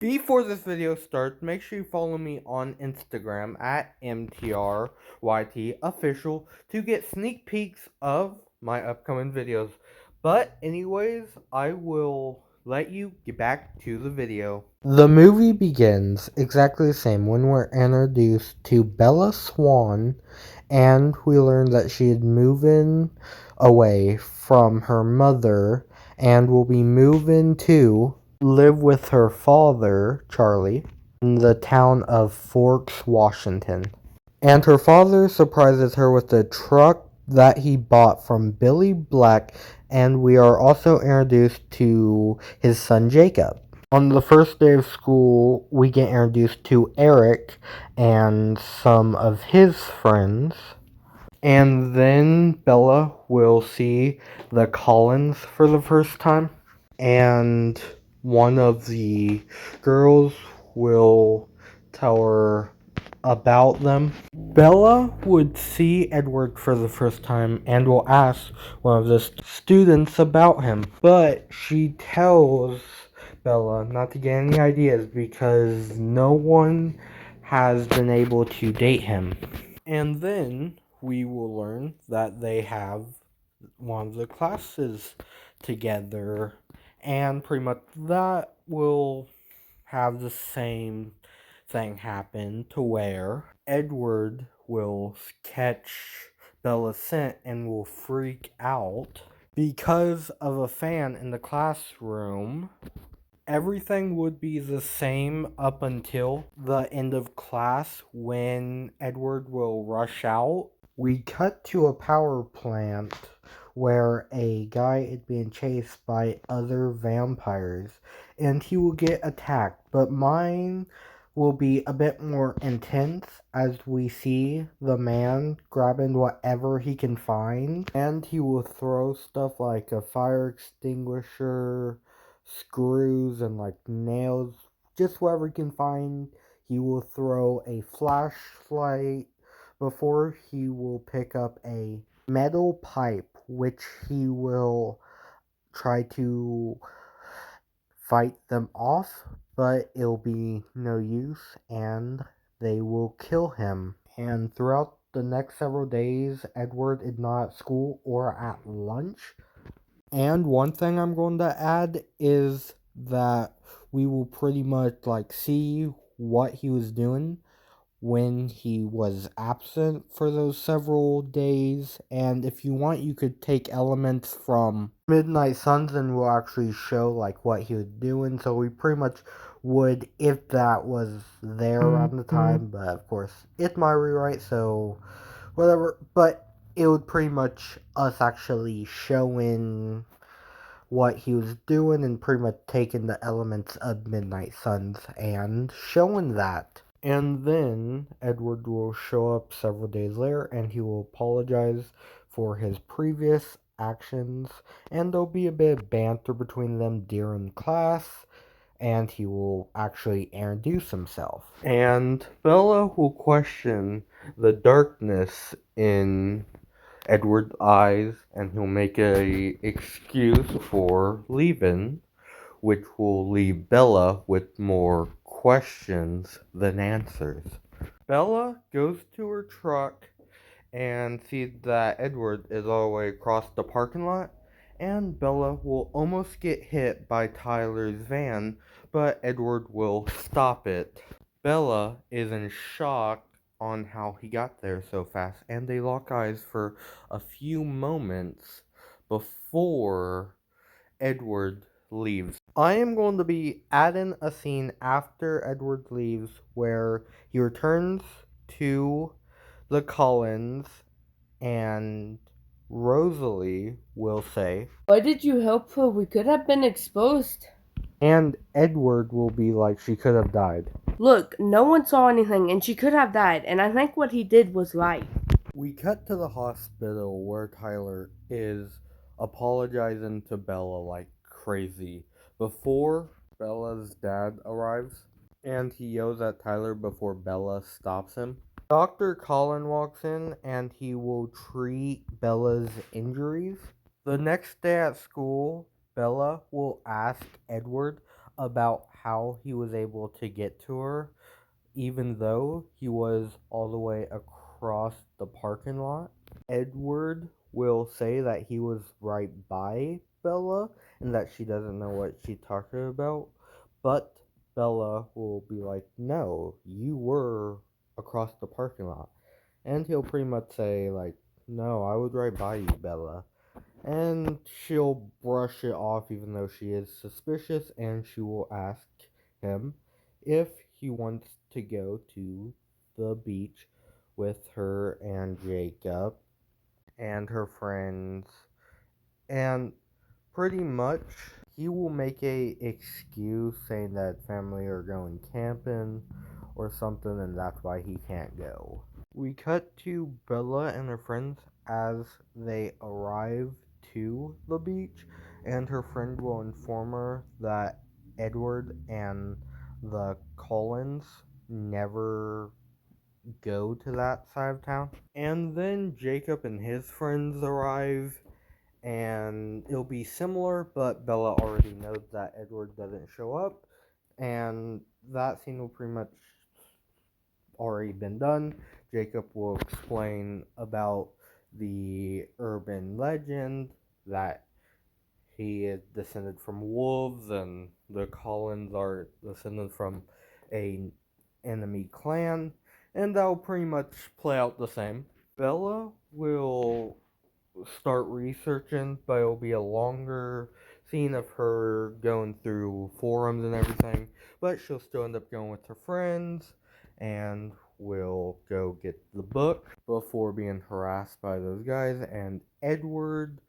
Before this video starts, make sure you follow me on Instagram at MTRYTOfficial to get sneak peeks of my upcoming videos. But anyways, I will let you get back to the video. The movie begins exactly the same when we're introduced to Bella Swan, and we learn that she had moving away from her mother and will be moving to live with her father, Charlie, in the town of Forks, Washington. And her father surprises her with a truck that he bought from Billy Black, and we are also introduced to his son Jacob. On the first day of school, we get introduced to Eric and some of his friends. And then Bella will see the Collins for the first time. And one of the girls will tell her about them. Bella would see Edward for the first time and will ask one of the students about him, but she tells Bella not to get any ideas because no one has been able to date him. And then we will learn that they have one of the classes together, and pretty much that will have the same thing happen to where Edward will catch Bella's scent and will freak out because of a fan in the classroom. Everything would be the same up until the end of class when Edward will rush out. We cut to a power plant where a guy is being chased by other vampires and he will get attacked, but mine will be a bit more intense as we see the man grabbing whatever he can find, and he will throw stuff like a fire extinguisher, screws, and like nails, just whatever he can find. He will throw a flashlight before he will pick up a metal pipe, which he will try to fight them off, but it'll be no use and they will kill him. And throughout the next several days, Edward is not at school or at lunch. And one thing I'm going to add is that we will pretty much like see what he was doing when he was absent for those several days. And if you want, you could take elements from Midnight Suns and we'll actually show like what he was doing. So we pretty much would if that was there around the time, but of course it's my rewrite, so whatever. But it would pretty much us actually showing what he was doing and pretty much taking the elements of Midnight Suns and showing that. And then Edward will show up several days later and he will apologize for his previous actions, and there'll be a bit of banter between them during class, and he will actually introduce himself. And Bella will question the darkness in Edward's eyes, and he'll make a excuse for leaving, which will leave Bella with more questions than answers. Bella goes to her truck and sees that Edward is all the way across the parking lot, and Bella will almost get hit by Tyler's van, but Edward will stop it. Bella is in shock on how he got there so fast, and they lock eyes for a few moments before Edward leaves. I am going to be adding a scene after Edward leaves where he returns to the Collins, and Rosalie will say, "Why did you help her? We could have been exposed." and Edward will be like, she could have died. Look, no one saw anything and she could have died, and I think what he did was right. We cut to the hospital where Tyler is apologizing to Bella like crazy before Bella's dad arrives, and he yells at Tyler before Bella stops him. Dr. Colin walks in and he will treat Bella's injuries. The next day at school, Bella will ask Edward about how he was able to get to her, even though he was all the way across the parking lot. Edward will say that he was right by Bella and that she doesn't know what she's talking about, but Bella will be like, no, you were across the parking lot. And he'll pretty much say, like, no, I was right by you, Bella. And she'll brush it off even though she is suspicious, and she will ask him if he wants to go to the beach with her and Jacob and her friends. And pretty much he will make a excuse saying that family are going camping or something, and that's why he can't go. We cut to Bella and her friends as they arrive to the beach, and her friend will inform her that Edward and the Collins never go to that side of town. And then Jacob and his friends arrive, and it'll be similar, but Bella already knows that Edward doesn't show up, and that scene will pretty much already been done. Jacob will explain about the urban legend that he is descended from wolves and the Collins are descended from a enemy clan, and that'll pretty much play out the same. Bella will start researching, but it'll be a longer scene of her going through forums and everything. But she'll still end up going with her friends and will go get the book before being harassed by those guys. And Edward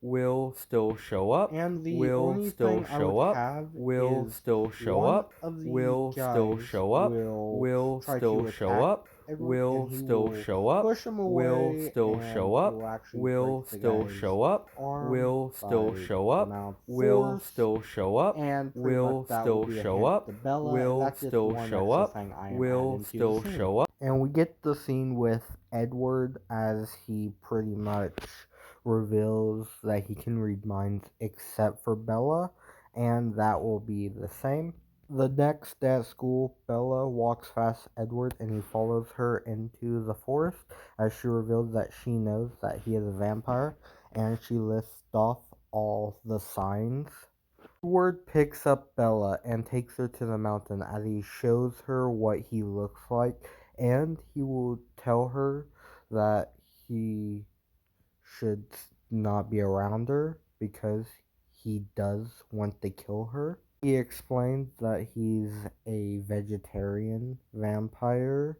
will still show up. And the will only still thing show I would up. Have will is still show one up. Of the will still show up. Will still show up. Will still show up. Push him away. Will still show up. Will still show up. Will still show up. Will still show up. And will still show up. Will still show up. Will still show up. And we get the scene with Edward as he pretty much reveals that he can read minds except for Bella, and that will be the same. The next day at school, Bella walks past Edward and he follows her into the forest as she reveals that she knows that he is a vampire, and she lists off all the signs. Edward picks up Bella and takes her to the mountain as he shows her what he looks like, and he will tell her that he should not be around her because he does want to kill her. He explains that he's a vegetarian vampire,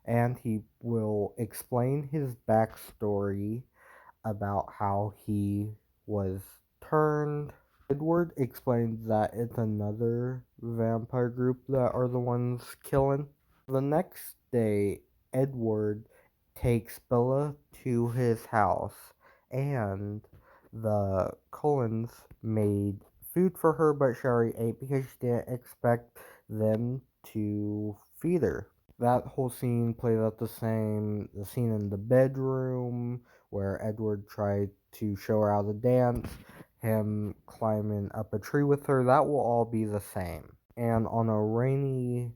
and he will explain his backstory about how he was turned. Edward explains that it's another vampire group that are the ones killing. The next day, Edward takes Bella to his house, and the Cullens made food for her, but she already ate because she didn't expect them to feed her. That whole scene played out the same. The scene in the bedroom where Edward tried to show her how to dance, him climbing up a tree with her, that will all be the same. And on a rainy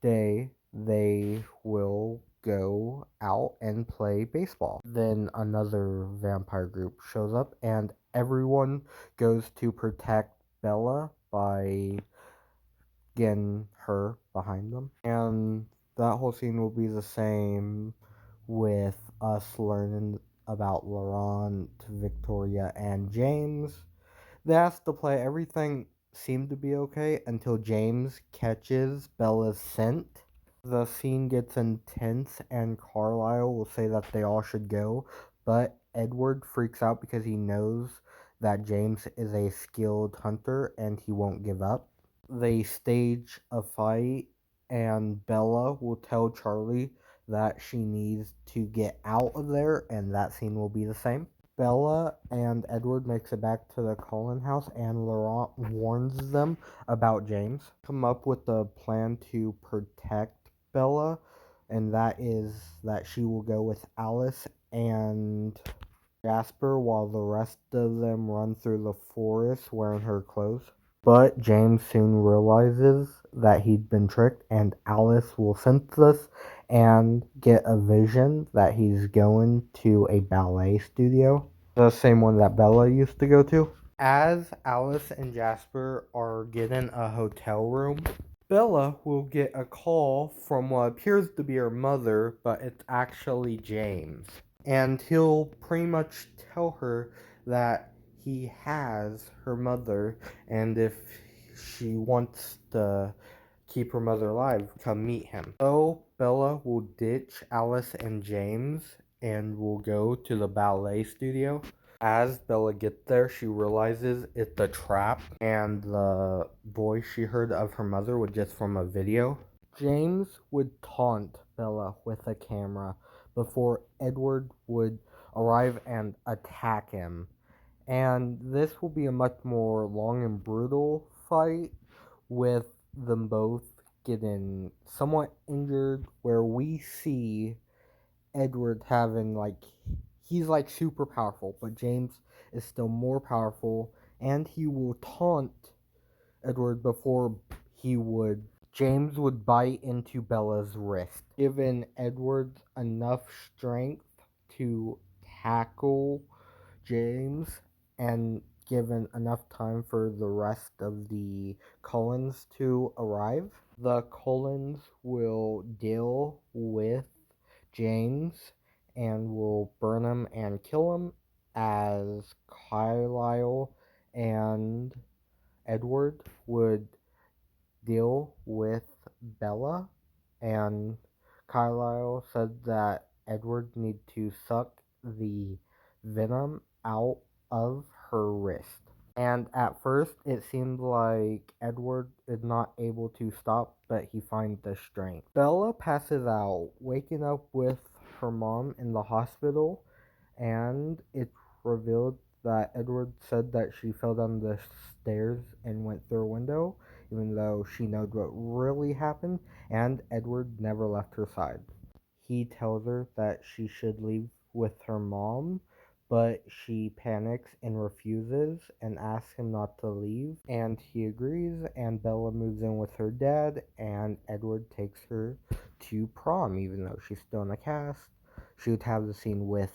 day, they will go out and play baseball. Then another vampire group shows up, and everyone goes to protect Bella by getting her behind them. And that whole scene will be the same with us learning about Laurent, Victoria, and James. They have to play. Everything seemed to be okay until James catches Bella's scent. The scene gets intense, and Carlisle will say that they all should go, but Edward freaks out because he knows that James is a skilled hunter and he won't give up. They stage a fight, and Bella will tell Charlie that she needs to get out of there, and that scene will be the same. Bella and Edward makes it back to the Cullen house, and Laurent warns them about James. Come up with a plan to protect Bella, and that is that she will go with Alice and Jasper while the rest of them run through the forest wearing her clothes. But James soon realizes that he'd been tricked, and Alice will sense this and get a vision that he's going to a ballet studio, the same one that Bella used to go to. As Alice and Jasper are getting a hotel room, Bella will get a call from what appears to be her mother, but it's actually James. And he'll pretty much tell her that he has her mother, and if she wants to keep her mother alive, come meet him. So Bella will ditch Alice and James and will go to the ballet studio. As Bella gets there, she realizes it's a trap, and the voice she heard of her mother was just from a video. James would taunt Bella with a camera before Edward would arrive and attack him. And this will be a much more long and brutal fight, with them both getting somewhat injured, where we see Edward having he's super powerful, but James is still more powerful, and he will taunt Edward before he would. James would bite into Bella's wrist, giving Edward enough strength to tackle James, and given enough time for the rest of the Cullens to arrive. The Cullens will deal with James and will burn him and kill him, as Carlisle and Edward would deal with Bella, and Carlisle said that Edward need to suck the venom out of her wrist. And at first, it seemed like Edward is not able to stop, but he finds the strength. Bella passes out, waking up with her mom in the hospital, and it's revealed that Edward said that she fell down the stairs and went through a window, even though she knows what really happened, and Edward never left her side. He tells her that she should leave with her mom, but she panics and refuses and asks him not to leave, and he agrees, and Bella moves in with her dad, and Edward takes her to prom, even though she's still in a cast. She would have the scene with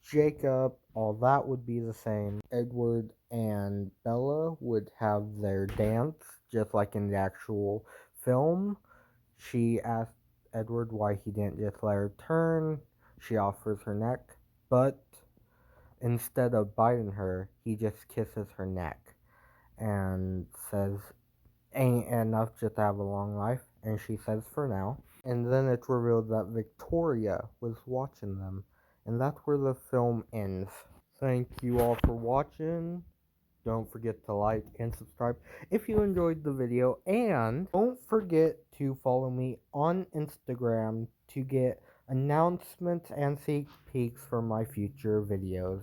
Jacob, all that would be the same. Edward and Bella would have their dance, just like in the actual film. She asked Edward why he didn't just let her turn. She offers her neck, but instead of biting her, he just kisses her neck and says, "Ain't enough just to have a long life." And she says, "For now." And then it's revealed that Victoria was watching them. And that's where the film ends. Thank you all for watching. Don't forget to like and subscribe if you enjoyed the video. And don't forget to follow me on Instagram to get announcements and sneak peeks for my future videos.